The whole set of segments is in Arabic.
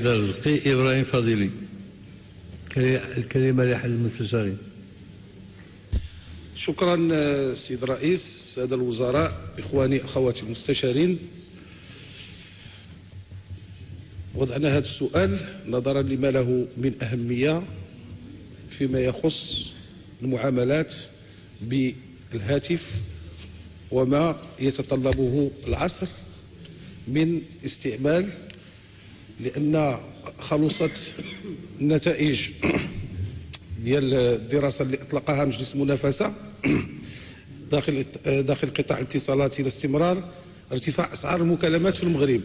حيدر الرزقي، إبراهيم فضيلي. الكلمة لأحد المستشارين. شكرا سيد الرئيس، سادة الوزراء، إخواني أخواتي المستشارين. وضعنا هذا السؤال نظرا لما له من أهمية فيما يخص المعاملات بالهاتف وما يتطلبه العصر من استعمال، لأن خلصت النتائج ديال الدراسة اللي أطلقها مجلس المنافسة داخل قطاع الاتصالات إلى استمرار ارتفاع أسعار المكالمات في المغرب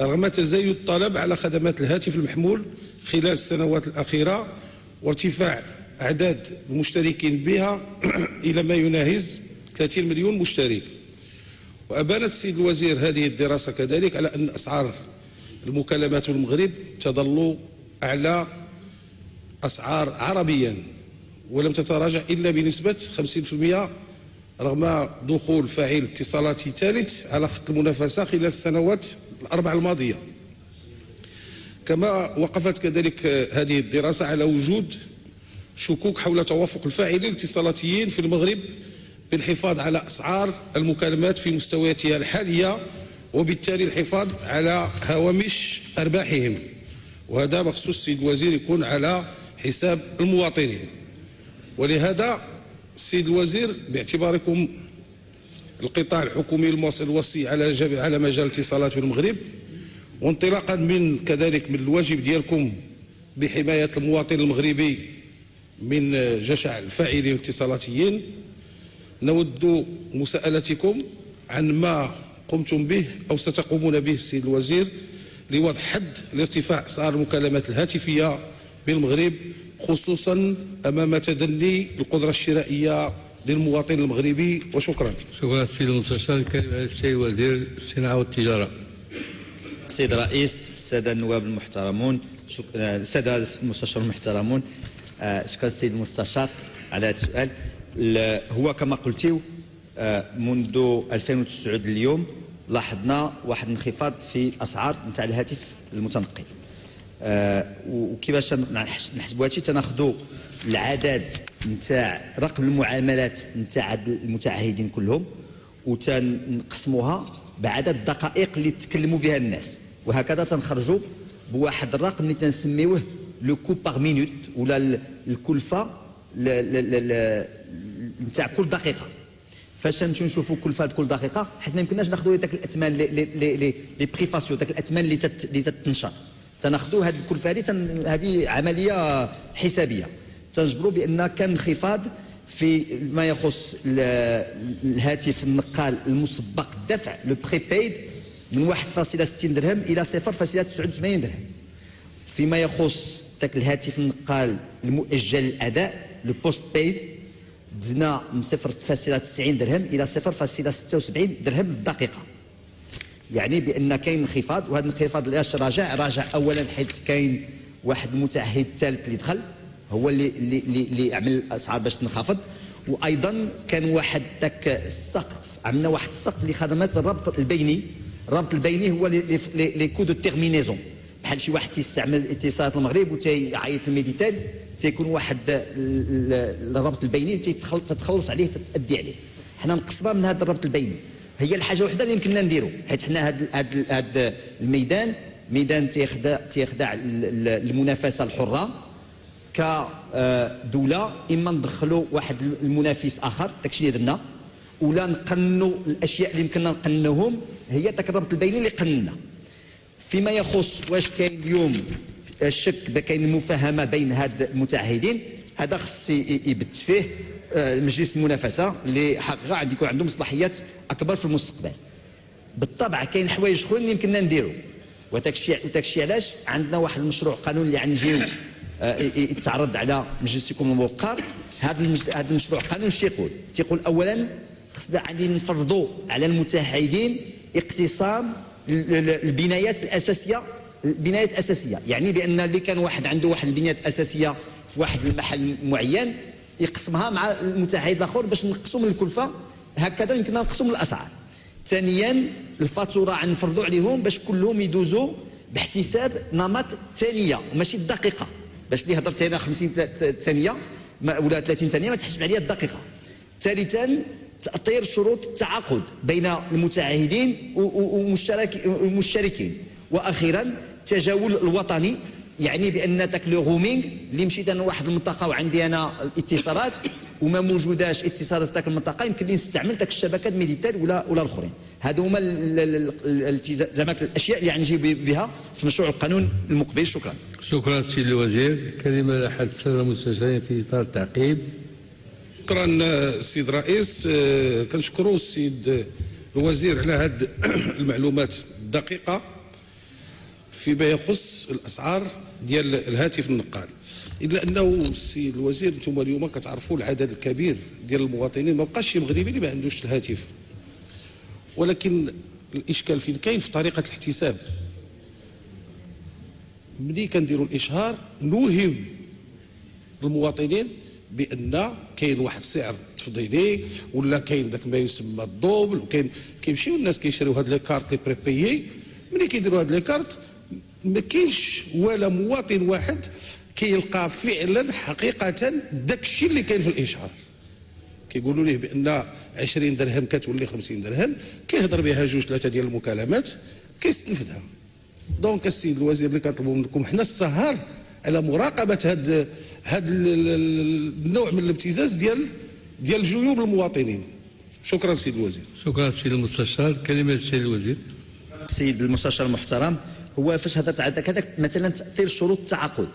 رغم تزايد الطلب على خدمات الهاتف المحمول خلال السنوات الأخيرة وارتفاع أعداد المشتركين بها إلى ما يناهز 30 مليون مشترك. وأبانت السيد الوزير هذه الدراسة كذلك على أن أسعار المكالمات في المغرب تظل أعلى أسعار عربيا ولم تتراجع إلا بنسبة 50% رغم دخول فاعل اتصالاتي ثالث على خط المنافسة خلال السنوات الأربع الماضية. كما وقفت كذلك هذه الدراسة على وجود شكوك حول توافق الفاعلين الاتصالاتيين في المغرب بالحفاظ على أسعار المكالمات في مستوياتها الحالية وبالتالي الحفاظ على هوامش أرباحهم، وهذا بخصوص السيد الوزير يكون على حساب المواطنين. ولهذا السيد الوزير باعتباركم القطاع الحكومي الوصي على مجال الاتصالات في المغرب، وانطلاقا من كذلك من الواجب ديالكم بحماية المواطن المغربي من جشع الفاعلين الاتصالاتيين، نود مساءلتكم عن ما قمتم به أو ستقومون به السيد الوزير لوضع حد لارتفاع أسعار المكالمات الهاتفية بالمغرب، خصوصا أمام تدني القدرة الشرائية للمواطن المغربي. وشكرا. شكرا السيد المستشار. الكلمة للسيد وزير الصناعة والتجارة. السيد الرئيس، السادة النواب المحترمون، السادة المستشارون المحترمون، شكرا السيد المستشار على هذا السؤال. هو كما قلتيو منذ 2009 اليوم لاحظنا واحد الانخفاض في الاسعار نتاع الهاتف المتنقل، وكيفاش نحسبوا هادشي تناخذوا العدد نتاع رقم المعاملات نتاع المتعهدين كلهم وتنقسموها بعدد الدقائق اللي تكلموا بها الناس، وهكذا تنخرجوا بواحد الرقم اللي تنسميوه لو كو باغ مينوت ولا الكلفه نتاع كل دقيقه. فاش نمشيو نشوفوا كلفه كل دقيقه، حيت ما يمكنناش ناخذوا داك الاثمان لي بريفاسيون، داك الاثمان اللي تتنشر، تناخذوا هذه الكلفه هذه عمليه حسابيه. تنجبروا بان كان انخفاض في ما يخص الهاتف النقال المسبق الدفع لو بري بايد من 1.60 درهم الى 0.89 درهم. فيما يخص ذاك الهاتف النقال المؤجل الاداء لو بوست بايد دزنا من 0.90 درهم الى 0.76 درهم للدقيقه. يعني بان كاين انخفاض، وهذا الانخفاض علاش راجع اولا حيت كاين واحد المتعهد ثالث اللي دخل هو اللي عمل الاسعار باش تنخفض، وايضا كان واحد ذاك السقف، عملنا واحد السقف لخدمات الربط البيني. الربط البيني هو لي كو دو تيرمينيزون، بحال شي واحد تيستعمل اتصالات المغرب وتيعيط الميديتال تيكون واحد الربط البيني تتخلص عليه تأدي عليه. حنا نقصنا من هذا الربط البيني، هي الحاجه وحده اللي يمكننا نديرو، حيت حنا هذا الميدان ميدان تيخدع المنافسه الحره كدوله، اما ندخلوا واحد المنافس اخر داكشي اللي درنا، ولا نقنوا الاشياء اللي يمكننا نقنوهم، هي داك الربط البيني اللي قننا. فيما يخص واش كاين اليوم الشك كاين مفاهمه بين هاد المتعهدين، هذا خص يبت فيه مجلس المنافسه اللي حقيقه غادي يكون عندهم صلاحيات اكبر في المستقبل. بالطبع كاين حوايج اخرين اللي يمكننا نديرو، وتاكشي علاش عندنا واحد المشروع قانون اللي غنجيو يتعرض على مجلسكم الموقر. هذا المشروع قانون شي تيقول اولا خصنا غادي نفرضوا على المتعهدين اقتسام البنايات الاساسيه. البنايات الاساسيه يعني بان اللي كان واحد عنده واحد البنايات الاساسيه في واحد المحل معين يقسمها مع المتعهد الاخر باش نقصوا من الكلفه، هكذا يمكننا نقصوا من الاسعار. ثانيا الفاتوره غنفرضوا عليهم باش كلهم يدوزوا باحتساب نمط ثانيه وماشي الدقيقه، باش اللي هضرت هنا 50 ثانيه ولا 30 ثانيه ما تحسب عليها الدقيقه. ثالثا تأطير شروط التعاقد بين المتعاهدين والمشتركين. واخيرا التجاول الوطني، يعني بان ذاك لو رومينغ اللي مشيت انا لواحد المنطقه وعندي انا الاتصالات وما موجوداش اتصالات ذاك المنطقه، يمكن لي نستعمل ذاك الشبكات ميديتال ولا الاخرين. هادو هما الالتزامات الاشياء اللي غنجي بها في مشروع القانون المقبل. شكرا. شكرا سيد الوزير. كلمه لاحد الساده المستشارين في اطار التعقيب. شكرا السيد الرئيس. كنشكروا السيد الوزير على هذه المعلومات الدقيقه فيما يخص الاسعار ديال الهاتف النقال. الا انه السيد الوزير انتم اليوم كتعرفوا العدد الكبير ديال المواطنين، ما بقاش شي مغربي اللي ما عندوش الهاتف، ولكن الاشكال فين كاين في طريقه الاحتساب. ملي كنديروا الاشهار نوهم المواطنين بان كاين واحد السعر تفضيلي ولا كاين داك ما يسمى الدوبل، وكاين كيمشيو الناس كيشريو هاد لي كارت لي بريبيي. ملي كيديروا هاد لي كارت ما كاينش ولا مواطن واحد كيلقى فعلا حقيقه داك الشيء اللي كاين في الاشهار. كيقولوا ليه بان 20 درهم كتولي 50 درهم، كيهضر بها جوج ثلاثه ديال المكالمات كيستنفذها. دونك السيد الوزير اللي كنطلبوا منكم حنا السهر على مراقبه هاد النوع من الابتزاز ديال جيوب المواطنين. شكرا سيد الوزير. شكرا سيد المستشار. كلمه السيد الوزير. السيد المستشار المحترم، هو فاش هضرت على هذاك مثلا تاثير شروط التعاقد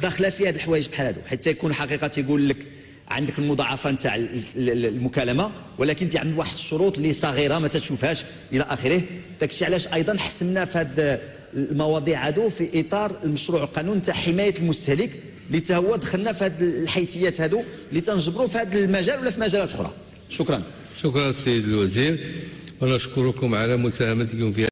داخله في هذه الحوايج بحال هادو، حتى يكون حقيقه تيقول لك عندك المضاعفه نتاع المكالمه، ولكن تعمل واحد الشروط اللي صغيره ما تشوفهاش الى اخره. داكشي علاش ايضا حسمنا في هذه المواضيع هادو في اطار المشروع القانون تاع حمايه المستهلك، اللي تا هو دخلنا في هذه الحيثيات هادو اللي تنجبروا في هذا المجال ولا في مجالات اخرى. شكرا. شكرا سيد الوزير، ونشكركم على مساهمتكم في